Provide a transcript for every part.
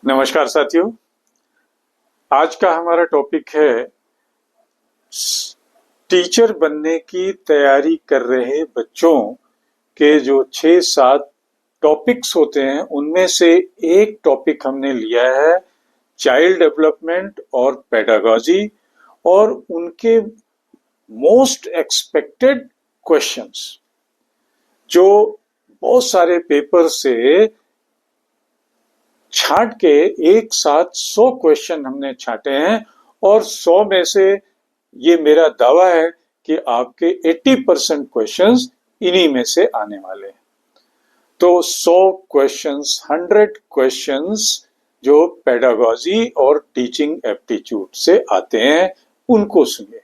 नमस्कार साथियों। आज का हमारा टॉपिक है टीचर बनने की तैयारी कर रहे बच्चों के जो 6-7 टॉपिक्स होते हैं उनमें से एक टॉपिक हमने लिया है चाइल्ड डेवलपमेंट और पेडागॉजी और उनके मोस्ट एक्सपेक्टेड क्वेश्चंस जो बहुत सारे पेपर से छांट के एक साथ 100 क्वेश्चन हमने छांटे हैं और 100 में से ये मेरा दावा है कि आपके 80% क्वेश्चंस इन्हीं में से आने वाले हैं। तो 100 क्वेश्चंस, 100 क्वेश्चंस जो पेडागॉजी और टीचिंग एप्टीट्यूड से आते हैं उनको सुनिए।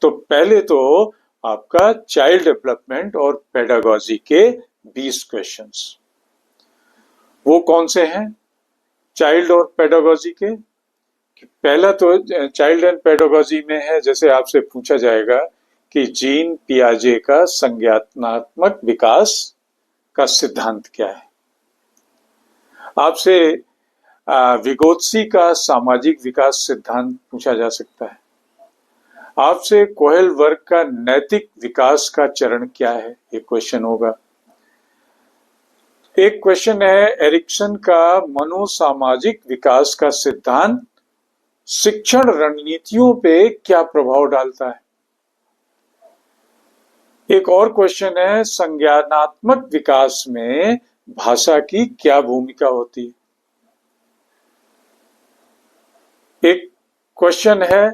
तो पहले तो आपका चाइल्ड डेवलपमेंट और पेडागॉजी के 20 क्वेश्चंस, वो कौन से हैं चाइल्ड और पेडागॉजी के? पहला तो चाइल्ड एंड पेडागॉजी में है, जैसे आपसे पूछा जाएगा कि जीन पियाजे का संज्ञानात्मक विकास का सिद्धांत क्या है। आपसे विगोत्सी का सामाजिक विकास सिद्धांत पूछा जा सकता है। आपसे कोहेल वर्ग का नैतिक विकास का चरण क्या है, एक क्वेश्चन होगा। एक क्वेश्चन है एरिक्सन का मनोसामाजिक विकास का सिद्धांत शिक्षण रणनीतियों पे क्या प्रभाव डालता है। एक और क्वेश्चन है संज्ञानात्मक विकास में भाषा की क्या भूमिका होती है। एक क्वेश्चन है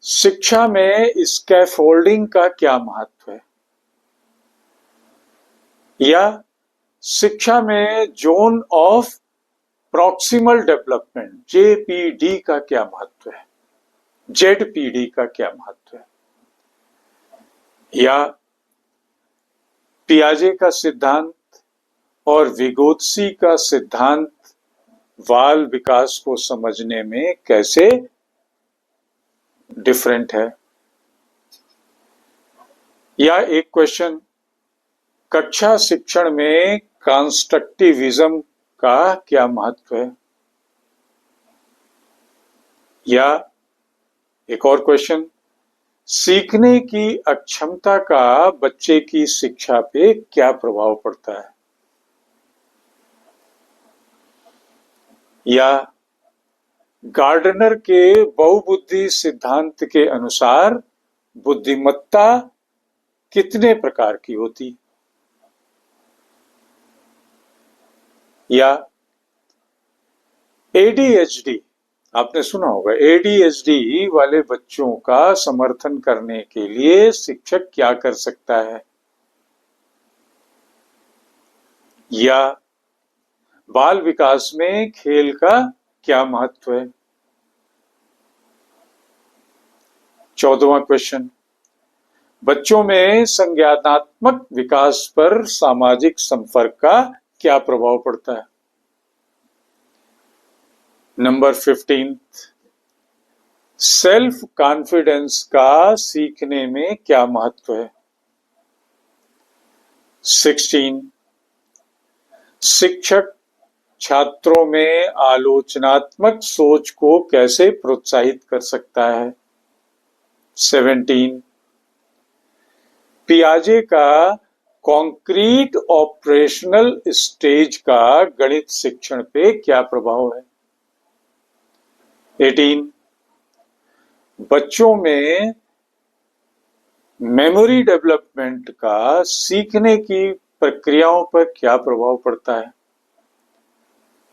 शिक्षा में स्कैफोल्डिंग का क्या महत्व है, या शिक्षा में zone of proximal development JPD का क्या महत्व है, जेडपीडी का क्या महत्व है, या पियाजे का सिद्धांत और विगोत्सी का सिद्धांत बाल विकास को समझने में कैसे डिफरेंट है। या एक क्वेश्चन कक्षा शिक्षण में कंस्ट्रक्टिविज्म का क्या महत्व है। या एक और क्वेश्चन सीखने की अक्षमता का बच्चे की शिक्षा पे क्या प्रभाव पड़ता है। या गार्डनर के बहुबुद्धि सिद्धांत के अनुसार बुद्धिमत्ता कितने प्रकार की होती। या एडीएचडी, आपने सुना होगा, एडीएचडी वाले बच्चों का समर्थन करने के लिए शिक्षक क्या कर सकता है। या बाल विकास में खेल का क्या महत्व है। 14वां क्वेश्चन बच्चों में संज्ञानात्मक विकास पर सामाजिक संपर्क का क्या प्रभाव पड़ता है। नंबर 15 सेल्फ कॉन्फिडेंस का सीखने में क्या महत्व है। 16 शिक्षक छात्रों में आलोचनात्मक सोच को कैसे प्रोत्साहित कर सकता है। 17 पियाजे का कॉन्क्रीट ऑपरेशनल स्टेज का गणित शिक्षण पे क्या प्रभाव है। 18 बच्चों में मेमोरी डेवलपमेंट का सीखने की प्रक्रियाओं पर क्या प्रभाव पड़ता है।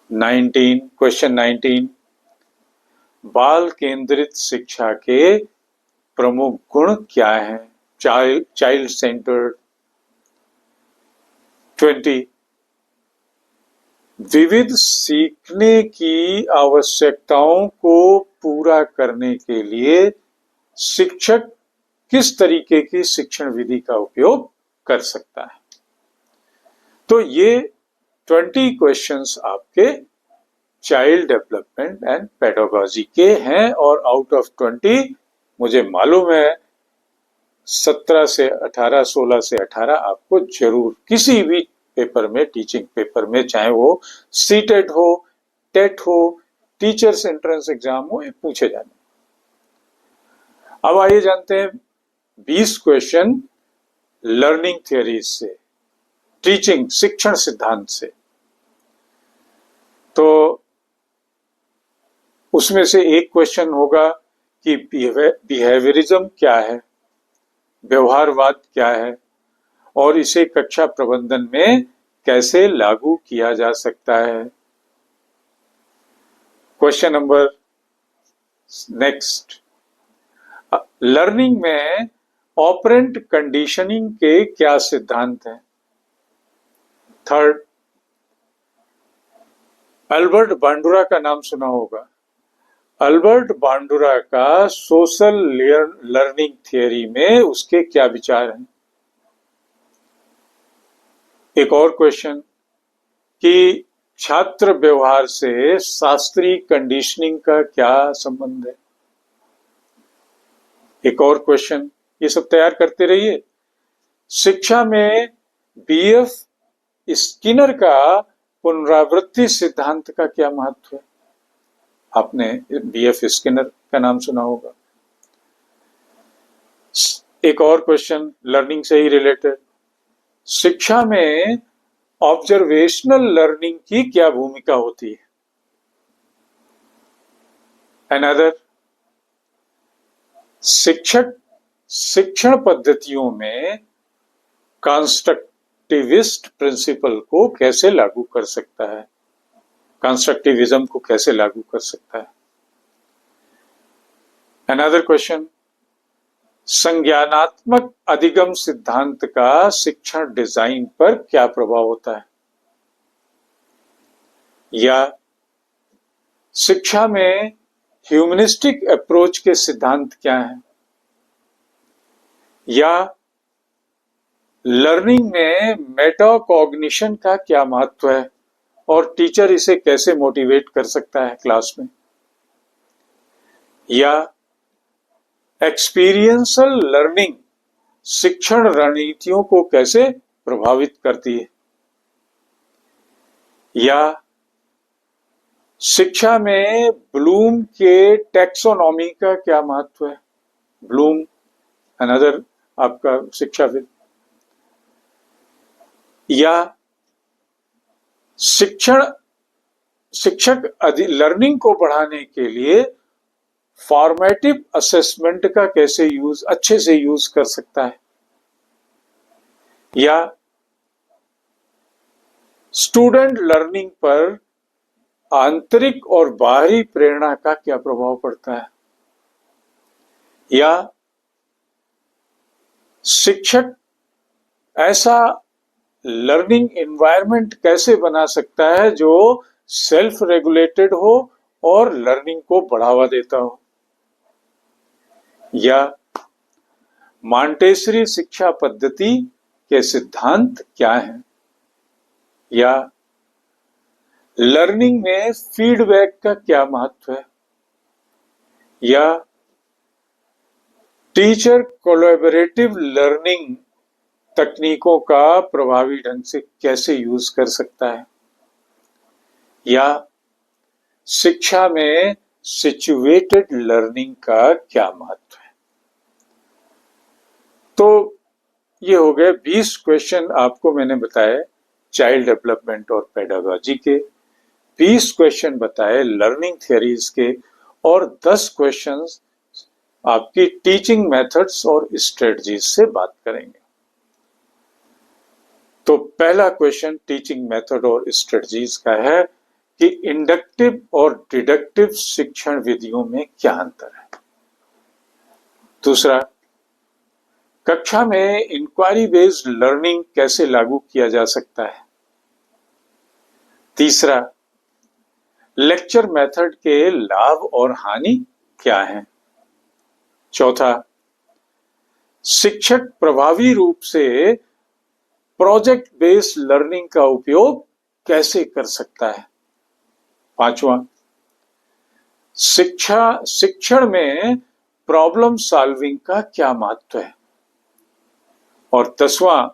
19 क्वेश्चन 19 बाल केंद्रित शिक्षा के प्रमुख गुण क्या हैं, चाइल्ड सेंटर्ड। 20 विविध सीखने की आवश्यकताओं को पूरा करने के लिए शिक्षक किस तरीके की शिक्षण विधि का उपयोग कर सकता है। तो ये 20 क्वेश्चंस आपके चाइल्ड डेवलपमेंट एंड पेडागॉजी के हैं और आउट ऑफ 20 मुझे मालूम है 17 से 18, 16 से 18 आपको जरूर किसी भी पेपर में, टीचिंग पेपर में, चाहे वो सीटेट हो, टेट हो, टीचर्स एंट्रेंस एग्जाम हो, ये पूछे जाने। अब आइए जानते हैं 20 क्वेश्चन लर्निंग थियरीज से, टीचिंग शिक्षण सिद्धांत से। तो उसमें से एक क्वेश्चन होगा कि बिहेवियरिज्म क्या है, व्यवहारवाद क्या है, और इसे कक्षा प्रबंधन में कैसे लागू किया जा सकता है। क्वेश्चन नंबर नेक्स्ट, लर्निंग में ऑपरेंट कंडीशनिंग के क्या सिद्धांत हैं। थर्ड, अल्बर्ट बांडुरा का नाम सुना होगा। अल्बर्ट बांडुरा का सोशल लर्निंग थियरी में उसके क्या विचार हैं। एक और क्वेश्चन कि छात्र व्यवहार से शास्त्रीय कंडीशनिंग का क्या संबंध है। एक और क्वेश्चन, ये सब तैयार करते रहिए। शिक्षा में बीएफ स्किनर का पुनरावृत्ति सिद्धांत का क्या महत्व है। आपने बीएफ स्किनर का नाम सुना होगा। एक और क्वेश्चन लर्निंग से ही रिलेटेड, शिक्षा में ऑब्जर्वेशनल लर्निंग की क्या भूमिका होती है। अनदर, शिक्षण पद्धतियों में कंस्ट्रक्टिविस्ट प्रिंसिपल को कैसे लागू कर सकता है, कंस्ट्रक्टिविज्म को कैसे लागू कर सकता है। अनदर क्वेश्चन, संज्ञानात्मक अधिगम सिद्धांत का शिक्षण डिजाइन पर क्या प्रभाव होता है। या शिक्षा में ह्यूमनिस्टिक अप्रोच के सिद्धांत क्या हैं। या लर्निंग में मेटाकॉग्निशन का क्या महत्व है और टीचर इसे कैसे मोटिवेट कर सकता है क्लास में। या एक्सपीरियंशियल लर्निंग शिक्षण रणनीतियों को कैसे प्रभावित करती है। या शिक्षा में ब्लूम के टैक्सोनॉमी का क्या महत्व है। ब्लूम अनदर आपका शिक्षाविद। या शिक्षक लर्निंग को बढ़ाने के लिए फॉर्मेटिव असेसमेंट का कैसे अच्छे से यूज कर सकता है। या स्टूडेंट लर्निंग पर आंतरिक और बाहरी प्रेरणा का क्या प्रभाव पड़ता है। या शिक्षक ऐसा लर्निंग एनवायरनमेंट कैसे बना सकता है जो सेल्फ रेगुलेटेड हो और लर्निंग को बढ़ावा देता हो। या मॉन्टेसरी शिक्षा पद्धति के सिद्धांत क्या हैं। या लर्निंग में फीडबैक का क्या महत्व है। या टीचर कोलैबोरेटिव लर्निंग तकनीकों का प्रभावी ढंग से कैसे यूज कर सकता है। या शिक्षा में सिचुएटेड लर्निंग का क्या महत्व है। तो ये हो गए 20 क्वेश्चन आपको मैंने बताए चाइल्ड डेवलपमेंट और पेडागॉजी के, 20 क्वेश्चन बताए लर्निंग थियरीज के, और 10 क्वेश्चंस आपकी टीचिंग मेथड्स और स्ट्रेटजीज से बात करेंगे। तो पहला क्वेश्चन टीचिंग मेथड और स्ट्रेटजीज का है कि इंडक्टिव और डिडक्टिव शिक्षण विधियों में क्या अंतर है। दूसरा, कक्षा में इंक्वायरी बेस्ड लर्निंग कैसे लागू किया जा सकता है। तीसरा, लेक्चर मेथड के लाभ और हानि क्या हैं। चौथा, शिक्षक प्रभावी रूप से प्रोजेक्ट बेस्ड लर्निंग का उपयोग कैसे कर सकता है। पांचवा, शिक्षण में प्रॉब्लम सॉल्विंग का क्या महत्व है। और 10वां,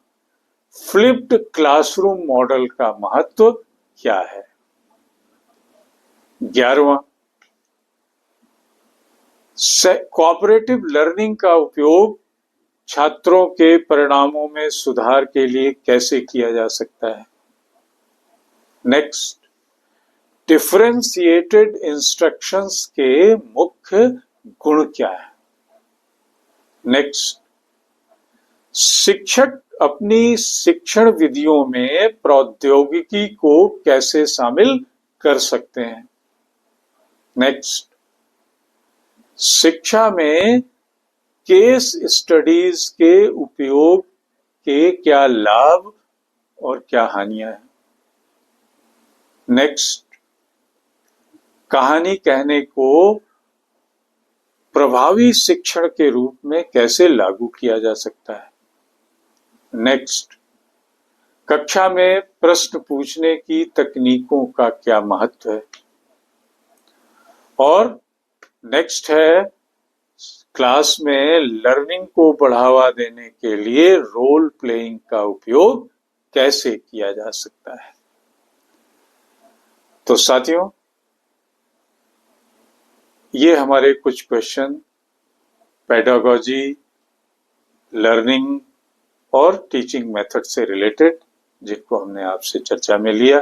फ्लिप्ड क्लासरूम मॉडल का महत्व क्या है। 11वां, कोऑपरेटिव लर्निंग का उपयोग छात्रों के परिणामों में सुधार के लिए कैसे किया जा सकता है। नेक्स्ट, डिफरेंशिएटेड इंस्ट्रक्शंस के मुख्य गुण क्या है। नेक्स्ट, शिक्षक अपनी शिक्षण विधियों में प्रौद्योगिकी को कैसे शामिल कर सकते हैं। नेक्स्ट, शिक्षा में केस स्टडीज के उपयोग के क्या लाभ और क्या हानियां हैं। नेक्स्ट, कहानी कहने को प्रभावी शिक्षण के रूप में कैसे लागू किया जा सकता है। नेक्स्ट, कक्षा में प्रश्न पूछने की तकनीकों का क्या महत्व है। और नेक्स्ट है, क्लास में लर्निंग को बढ़ावा देने के लिए रोल प्लेइंग का उपयोग कैसे किया जा सकता है। तो साथियों, ये हमारे कुछ क्वेश्चन पेडागोजी, लर्निंग और टीचिंग मेथड से रिलेटेड, जिनको हमने आपसे चर्चा में लिया।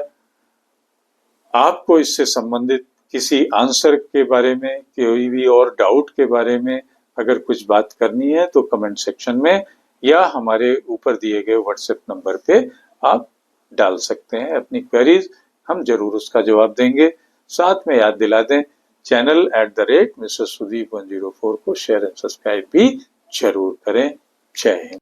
आपको इससे संबंधित किसी आंसर के बारे में, कोई भी और डाउट के बारे में अगर कुछ बात करनी है तो कमेंट सेक्शन में या हमारे ऊपर दिए गए व्हाट्सएप नंबर पे आप डाल सकते हैं अपनी क्वेरीज, हम जरूर उसका जवाब देंगे। साथ में याद दिला दें, चैनल @Mr. Sudeep 104 को शेयर एंड सब्सक्राइब भी जरूर करें। जय हिंद।